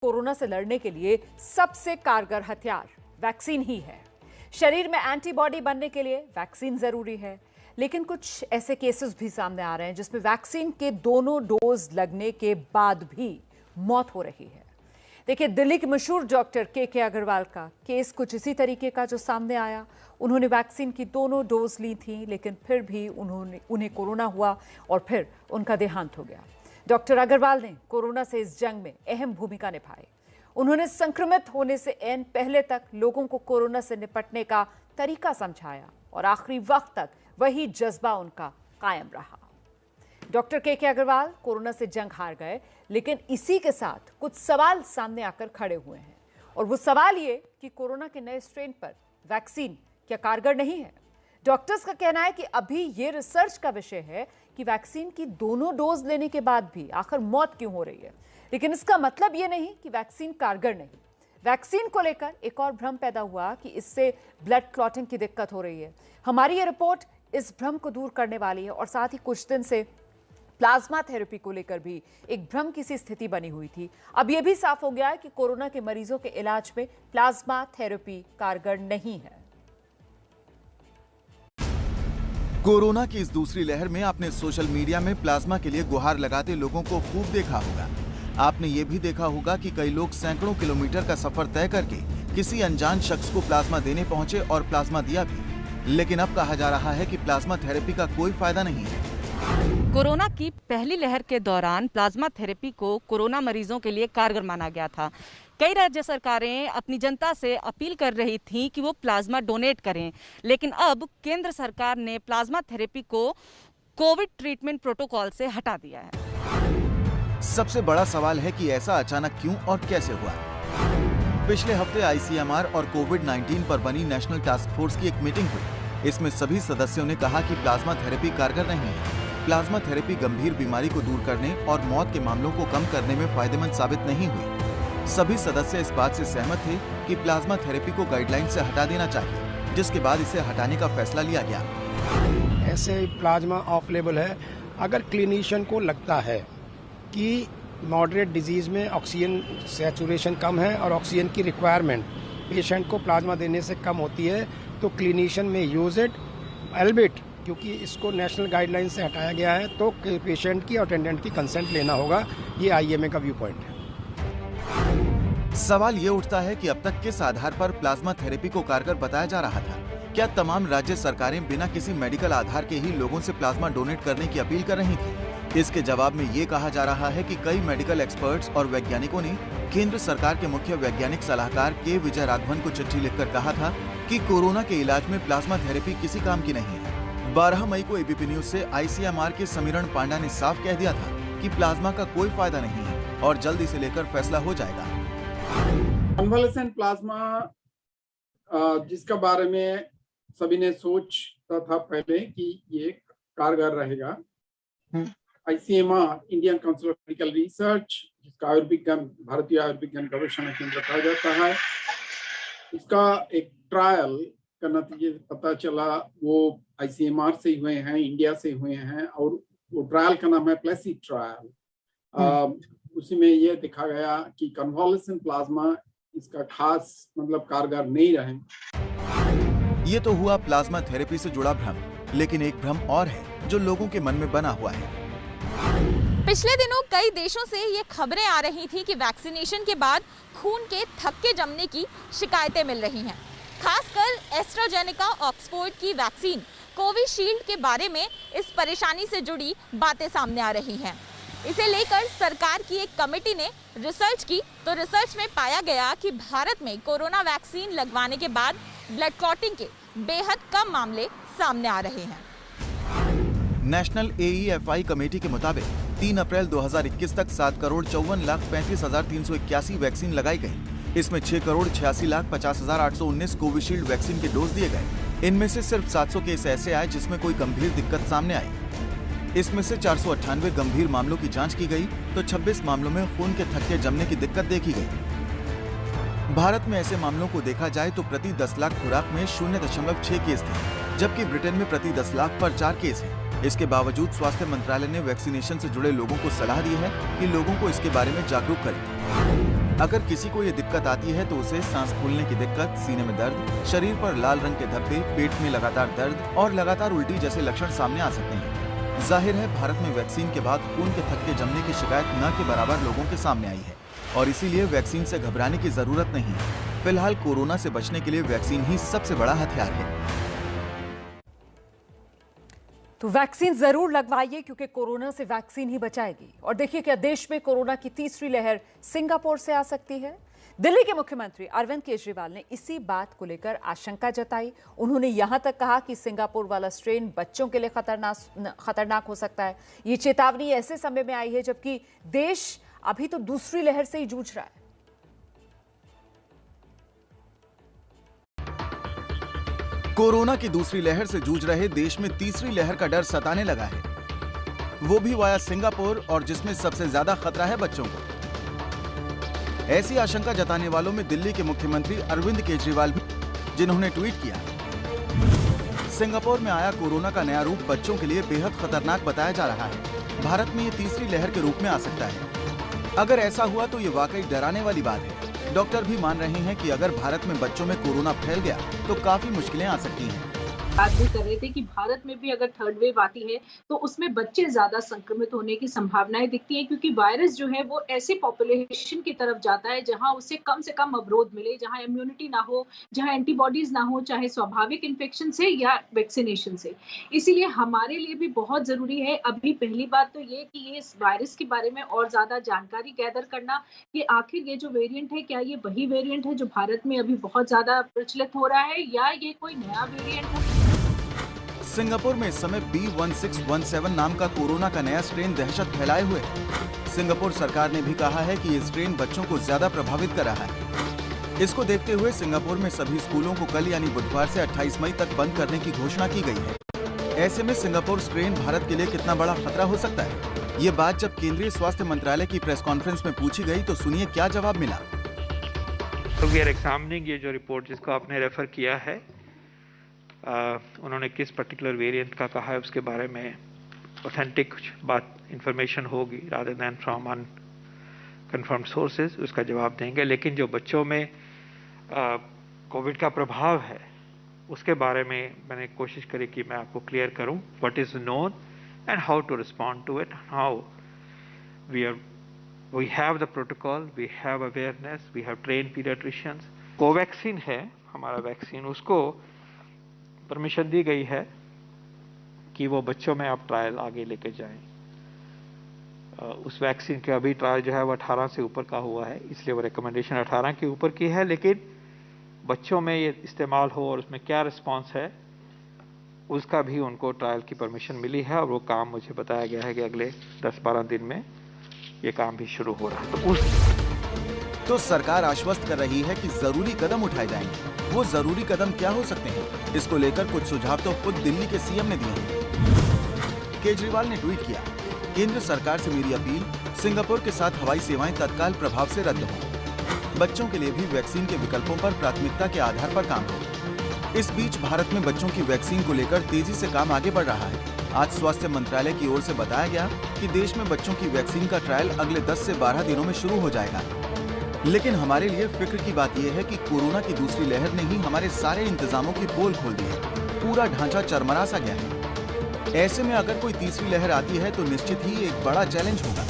Corona से लड़ने के लिए सबसे कारगर हथियार वैक्सीन ही है। शरीर में एंटीबॉडी बनने के लिए वैक्सीन जरूरी है, लेकिन कुछ ऐसे केसेस भी सामने आ रहे हैं जिसमें वैक्सीन के दोनों डोज लगने के बाद भी मौत हो रही है। देखिए, दिल्ली के मशहूर डॉक्टर के अग्रवाल का केस कुछ इसी तरीके का जो सामने आया। उन्होंने वैक्सीन की दोनों डोज ली थी, लेकिन फिर भी उन्हें कोरोना हुआ और फिर उनका देहांत हो गया। डॉक्टर अग्रवाल ने कोरोना से इस जंग में अहम भूमिका निभाई। उन्होंने संक्रमित होने से एन पहले तक लोगों को कोरोना से निपटने का तरीका समझाया और आखिरी वक्त तक वही जज्बा उनका कायम रहा। डॉक्टर के अग्रवाल कोरोना से जंग हार गए, लेकिन इसी के साथ कुछ सवाल सामने आकर खड़े हुए हैं। और वो सवाल ये कि कोरोना के नए स्ट्रेन पर वैक्सीन क्या कारगर नहीं है। डॉक्टर्स का कहना है कि अभी ये रिसर्च का विषय है कि वैक्सीन की दोनों डोज लेने के बाद भी आखिर मौत क्यों हो रही है, लेकिन इसका मतलब ये नहीं कि वैक्सीन कारगर नहीं। वैक्सीन को लेकर एक और भ्रम पैदा हुआ कि इससे ब्लड क्लॉटिंग की दिक्कत हो रही है। हमारी ये रिपोर्ट इस भ्रम को दूर करने वाली है और साथ ही कुछ दिन से प्लाज्मा थेरेपी को लेकर भी एक भ्रम की सी स्थिति बनी हुई थी। अब यह भी साफ हो गया है कि कोरोना के मरीजों के इलाज में प्लाज्मा थेरेपी कारगर नहीं है। कोरोना की इस दूसरी लहर में आपने सोशल मीडिया में प्लाज्मा के लिए गुहार लगाते लोगों को खूब देखा होगा। आपने ये भी देखा होगा कि कई लोग सैकड़ों किलोमीटर का सफर तय करके किसी अनजान शख्स को प्लाज्मा देने पहुंचे और प्लाज्मा दिया भी। लेकिन अब कहा जा रहा है कि प्लाज्मा थेरेपी का कोई फायदा नहीं है। कोरोना की पहली लहर के दौरान प्लाज्मा थेरेपी को कोरोना मरीजों के लिए कारगर माना गया था। कई राज्य सरकारें अपनी जनता से अपील कर रही थीं कि वो प्लाज्मा डोनेट करें, लेकिन अब केंद्र सरकार ने प्लाज्मा थेरेपी को कोविड ट्रीटमेंट प्रोटोकॉल से हटा दिया है। सबसे बड़ा सवाल है कि ऐसा अचानक क्यों और कैसे हुआ। पिछले हफ्ते आईसीएमआर और कोविड-19 पर बनी नेशनल टास्क फोर्स की एक मीटिंग हुई। इसमें सभी सदस्यों ने कहा कि प्लाज्मा थेरेपी कारगर नहीं है। प्लाज्मा थेरेपी गंभीर बीमारी को दूर करने और मौत के मामलों को कम करने में फायदेमंद साबित नहीं हुई। सभी सदस्य इस बात से सहमत थे कि प्लाज्मा थेरेपी को गाइडलाइन से हटा देना चाहिए, जिसके बाद इसे हटाने का फैसला लिया गया। ऐसे प्लाज्मा ऑफ लेबल है। अगर क्लिनिशियन को लगता है कि मॉडरेट डिजीज में ऑक्सीजन सैचुरेशन कम है और ऑक्सीजन की रिक्वायरमेंट पेशेंट को प्लाज्मा देने से कम होती है, तो क्लिनिशियन में यूज इट। एल्बिट क्योंकि इसको नेशनल गाइडलाइन से हटाया गया है, तो पेशेंट की और अटेंडेंट की कंसेंट लेना होगा। ये आईएमए का व्यू पॉइंट है। सवाल ये उठता है कि अब तक किस आधार पर प्लाज्मा थेरेपी को कारगर बताया जा रहा था। क्या तमाम राज्य सरकारें बिना किसी मेडिकल आधार के ही लोगों से प्लाज्मा डोनेट करने की अपील कर रही थी? इसके जवाब में ये कहा जा रहा है कि कई मेडिकल एक्सपर्ट्स और वैज्ञानिकों ने केंद्र सरकार के मुख्य वैज्ञानिक सलाहकार के विजय राघवन को चिट्ठी लिखकर कहा था कि कोरोना के इलाज में प्लाज्मा थेरेपी किसी काम की नहीं है। 12 मई को एबीपी न्यूज से आईसीएमआर के समीरण पांडा ने साफ कह दिया था कि प्लाज्मा का कोई फायदा नहीं है और जल्द इसे लेकर फैसला हो जाएगा। कन्वालेसेंट प्लाज्मा, जिसका बारे में सभी ने सोचा था पहले कि ये कारगर रहेगा, ICMR Indian council of medical research, जिसका भारतीय आयुर्विज्ञान गवेषणा केंद्र कहा जाता है, इसका एक ट्रायल का नतीजे पता चला। वो आईसीएमआर से हुए हैं, इंडिया से हुए हैं, और वो ट्रायल का नाम है प्लेसी ट्रायल। उसी में ये देखा गया कि कन्वालेसेंट प्लाज्मा इसका खास कारगर नहीं रहे। ये तो हुआ प्लाज्मा थेरेपी से जुड़ा भ्रम, लेकिन एक भ्रम और है जो लोगों के मन में बना हुआ है। पिछले दिनों कई देशों से ये खबरें आ रही थी कि वैक्सीनेशन के बाद खून के थक्के जमने की शिकायतें मिल रही हैं। खासकर एस्ट्राजेनेका ऑक्सफोर्ड की वैक्सीन कोविशील्ड के बारे में इस परेशानी से जुड़ी बातें सामने आ रही हैं। इसे लेकर सरकार की एक कमेटी ने रिसर्च की, तो रिसर्च में पाया गया कि भारत में कोरोना वैक्सीन लगवाने के बाद ब्लड क्लॉटिंग के बेहद कम मामले सामने आ रहे हैं। नेशनल एईएफआई कमेटी के मुताबिक 3 अप्रैल 2021 तक 7,54,35,381 वैक्सीन लगाई गई। इसमें 6,86,50,819 कोविशील्ड वैक्सीन के डोज दिए गए। इनमें से सिर्फ 700 केस ऐसे आए जिसमें कोई गंभीर दिक्कत सामने आई। इसमें से 498 गंभीर मामलों की जांच की गई, तो 26 मामलों में खून के थक्के जमने की दिक्कत देखी गई। भारत में ऐसे मामलों को देखा जाए तो प्रति 10 लाख खुराक में 0.6 केस थे, जबकि ब्रिटेन में प्रति 10 लाख पर 4 केस हैं। इसके बावजूद स्वास्थ्य मंत्रालय ने वैक्सीनेशन से जुड़े लोगों को सलाह दी है कि लोगों को इसके बारे में जागरूक करें। अगर किसी को ये दिक्कत आती है तो उसे सांस फूलने की दिक्कत, सीने में दर्द, शरीर पर लाल रंग के धब्बे, पेट में लगातार दर्द और लगातार उल्टी जैसे लक्षण सामने आ सकते हैं। जाहिर है भारत में वैक्सीन के बाद खून के थक्के जमने की शिकायत न के बराबर लोगों के सामने आई है और इसीलिए वैक्सीन से घबराने की जरूरत नहीं है। फिलहाल कोरोना से बचने के लिए वैक्सीन ही सबसे बड़ा हथियार है। तो वैक्सीन जरूर लगवाइए क्योंकि कोरोना से वैक्सीन ही बचाएगी। और देखिए क्या देश में कोरोना की तीसरी लहर सिंगापुर से आ सकती है। दिल्ली के मुख्यमंत्री अरविंद केजरीवाल ने इसी बात को लेकर आशंका जताई। उन्होंने यहां तक कहा कि सिंगापुर वाला स्ट्रेन बच्चों के लिए खतरनाक हो सकता है। ये चेतावनी ऐसे समय में आई है जबकि देश अभी तो दूसरी लहर से ही जूझ रहा है। कोरोना की दूसरी लहर से जूझ रहे देश में तीसरी लहर का डर सताने लगा है, वो भी वाया सिंगापुर, और जिसमें सबसे ज्यादा खतरा है बच्चों को। ऐसी आशंका जताने वालों में दिल्ली के मुख्यमंत्री अरविंद केजरीवाल भी, जिन्होंने ट्वीट किया, सिंगापुर में आया कोरोना का नया रूप बच्चों के लिए बेहद खतरनाक बताया जा रहा है। भारत में ये तीसरी लहर के रूप में आ सकता है। अगर ऐसा हुआ तो ये वाकई डराने वाली बात है। डॉक्टर भी मान रहे हैं कि अगर भारत में बच्चों में कोरोना फैल गया तो काफी मुश्किलें आ सकती हैं। बात भी कर रहे थे कि भारत में भी अगर थर्ड वेव आती है तो उसमें बच्चे ज्यादा संक्रमित होने की संभावनाएं दिखती हैं, क्योंकि वायरस जो है वो ऐसे पॉपुलेशन की तरफ जाता है जहां उसे कम से कम अवरोध मिले, जहां इम्यूनिटी ना हो, जहां एंटीबॉडीज ना हो, चाहे स्वाभाविक इन्फेक्शन से या वैक्सीनेशन से। इसीलिए हमारे लिए भी बहुत जरूरी है अभी पहली बात तो ये कि ये इस वायरस के बारे में और ज्यादा जानकारी गैदर करना कि आखिर ये जो वेरिएंट है क्या ये वही वेरिएंट है जो भारत में अभी बहुत ज्यादा प्रचलित हो रहा है या ये कोई नया वेरिएंट है। सिंगापुर में इस समय B1617 नाम का कोरोना का नया स्ट्रेन दहशत फैलाए हुए है। सिंगापुर सरकार ने भी कहा है कि ये स्ट्रेन बच्चों को ज्यादा प्रभावित कर रहा है। इसको देखते हुए सिंगापुर में सभी स्कूलों को कल यानी बुधवार से 28 मई तक बंद करने की घोषणा की गई है। ऐसे में सिंगापुर स्ट्रेन भारत के लिए कितना बड़ा खतरा हो सकता है, ये बात जब केंद्रीय स्वास्थ्य मंत्रालय की प्रेस कॉन्फ्रेंस में पूछी गई तो सुनिए क्या जवाब मिला। तो वी आर एग्जामिनिंग ये जो रिपोर्ट जिसको आपने रेफर किया है, उन्होंने किस पर्टिकुलर वेरिएंट का कहा है उसके बारे में ऑथेंटिक बात इंफॉर्मेशन होगी rather than from unconfirmed sources, उसका जवाब देंगे। लेकिन जो बच्चों में कोविड का प्रभाव है उसके बारे में मैंने कोशिश करी कि मैं आपको क्लियर करूं what is known and how to respond to it, how we have the protocol, we have awareness, we have train paediatricians. Covaxin है हमारा वैक्सीन, उसको परमिशन दी गई है कि वो बच्चों में आप ट्रायल आगे लेके जाएं। उस वैक्सीन के अभी ट्रायल जो है वो 18 से ऊपर का हुआ है, इसलिए वो रिकमेंडेशन 18 के ऊपर की है। लेकिन बच्चों में ये इस्तेमाल हो और उसमें क्या रिस्पांस है उसका भी उनको ट्रायल की परमिशन मिली है और वो काम मुझे बताया गया है कि अगले 10-12 दिन में ये काम भी शुरू हो रहा है। तो सरकार आश्वस्त कर रही है कि जरूरी कदम उठाए जाएंगे। वो जरूरी कदम क्या हो सकते हैं, इसको लेकर कुछ सुझाव तो खुद दिल्ली के सीएम ने दिए हैं। केजरीवाल ने ट्वीट किया, केंद्र सरकार से मेरी अपील, सिंगापुर के साथ हवाई सेवाएं तत्काल प्रभाव से रद्द हों। बच्चों के लिए भी वैक्सीन के विकल्पों पर प्राथमिकता के आधार पर काम हो। इस बीच भारत में बच्चों की वैक्सीन को लेकर तेजी से काम आगे बढ़ रहा है। आज स्वास्थ्य मंत्रालय की ओर से बताया गया कि देश में बच्चों की वैक्सीन का ट्रायल अगले 10 से 12 दिनों में शुरू हो जाएगा। लेकिन हमारे लिए फिक्र की बात यह है कि कोरोना की दूसरी लहर ने ही हमारे सारे इंतजामों की पोल खोल दी है। पूरा ढांचा चरमरा सा गया है। ऐसे में अगर कोई तीसरी लहर आती है तो निश्चित ही एक बड़ा चैलेंज होगा।